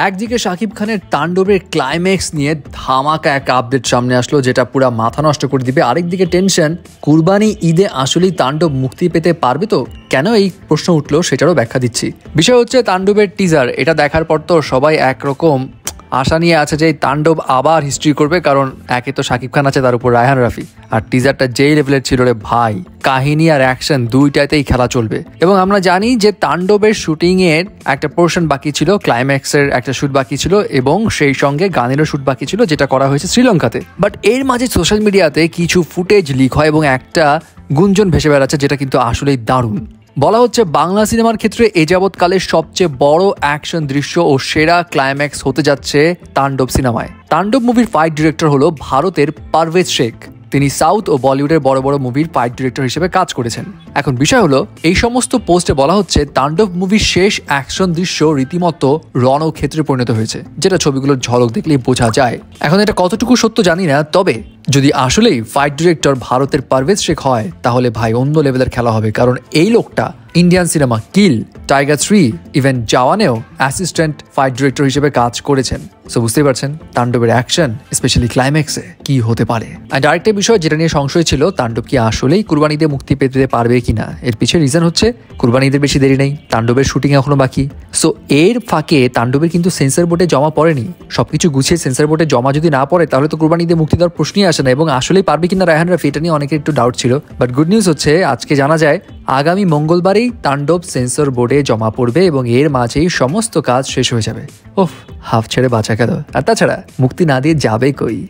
একদিকে শাকিব খানের তাণ্ডবের ক্লাইম্যাক্স নিয়ে ধামাকা এক আপডেট সামনে আসলো, যেটা পুরো মাথা নষ্ট করে দিবে। আরেকদিকে টেনশন, কুরবানি ঈদে আসলেই তাণ্ডব মুক্তি পেতে পারবে তো? কেন এই প্রশ্ন উঠলো সেটারও ব্যাখ্যা দিচ্ছি। বিষয় হচ্ছে তাণ্ডবের টিজার, এটা দেখার পর তো সবাই একরকম আশা নিয়ে আছে যে তাণ্ডব আবার হিস্ট্রি করবে, কারণ একে তো শাকিব খান আছে, তার উপর রায়হান রাফি। আর টিজারটা যেই লেভেলের ছিল রে ভাই, কাহিনী আর অ্যাকশন দুইটাতেই খেলা চলবে। এবং আমরা জানি যে তাণ্ডবের শুটিং এর একটা পোর্শন বাকি ছিল, ক্লাইম্যাক্সের একটা শুট বাকি ছিল, এবং সেই সঙ্গে গানেরও শুট বাকি ছিল, যেটা করা হয়েছে শ্রীলঙ্কাতে। বাট এর মাঝে সোশ্যাল মিডিয়াতে কিছু ফুটেজ লিক হয় এবং একটা গুঞ্জন ভেসে বেড়াচ্ছে, যেটা কিন্তু আসলেই দারুণ। বলা হচ্ছে বাংলা সিনেমার ক্ষেত্রে এ যাবৎকালের সবচেয়ে বড় অ্যাকশন দৃশ্য ও সেরা ক্লাইম্যাক্স হতে যাচ্ছে তাণ্ডব সিনেমায়। তাণ্ডব মুভির ফাইট ডিরেক্টর হলো ভারতের পারভেজ শেখ। তিনি সাউথ ও বলিউডের বড় বড় মুভির ফাইট ডিরেক্টর হিসেবে কাজ করেছেন। এখন বিষয় হলো, এই সমস্ত পোস্টে বলা হচ্ছে তাণ্ডব মুভির শেষ অ্যাকশন দৃশ্য রীতিমতো রণক্ষেত্রে পরিণত হয়েছে, যেটা ছবিগুলোর ঝলক দেখলেই বোঝা যায়। এখন এটা কতটুকু সত্য জানি না, তবে যদি আসলেই ফাইট ডিরেক্টর ভারতের পারভেজ শেখ হয়, তাহলে ভাই অন্য লেভেলের খেলা হবে। কারণ এই লোকটা Indian cinema Kill, Tiger 3, even জওয়ানেও অ্যাসিস্ট্যান্ট ফাইট ডিরেক্টর হিসেবে কাজ করেছেন। সো বুঝতেই পারছেন তাণ্ডবের অ্যাকশন, স্পেশালি ক্লাইম্যাক্সে কি হতে পারে। অ্যান্ড আরেকটা বিষয় যেটা নিয়ে সংশয় ছিল, তাণ্ডব কি আসলেই কুরবানিতে মুক্তি পেতে পারবে কিনা, এর পিছনে রিজন হচ্ছে কুরবানিদের বেশি দেরি নেই, তাণ্ডবের শুটিং এখনো বাকি। সো এর ফাঁকে তাণ্ডবের কিন্তু সেন্সর বোর্ডে জমা পড়েনি। সবকিছু গুছিয়ে সেন্সর বোর্ডে জমা যদি না পড়ে, তাহলে তো কুরবানিতে মুক্তি দেওয়ার প্রশ্নই আসে না। এবং আসলেই পারবে কিনা রায়হান রাফি, এটা নিয়ে অনেকের একটু ডাউট ছিল। বাট গুড নিউজ হচ্ছে আজকে জানা যায় আগামী মঙ্গলবারেই তাণ্ডব সেন্সর বোর্ডে জমা পড়বে এবং এর মাঝেই সমস্ত কাজ শেষ হয়ে যাবে। ওফ, হাফ ছেড়ে বাঁচা গেল। আর তাছাড়া মুক্তি না দিয়ে যাবে কই।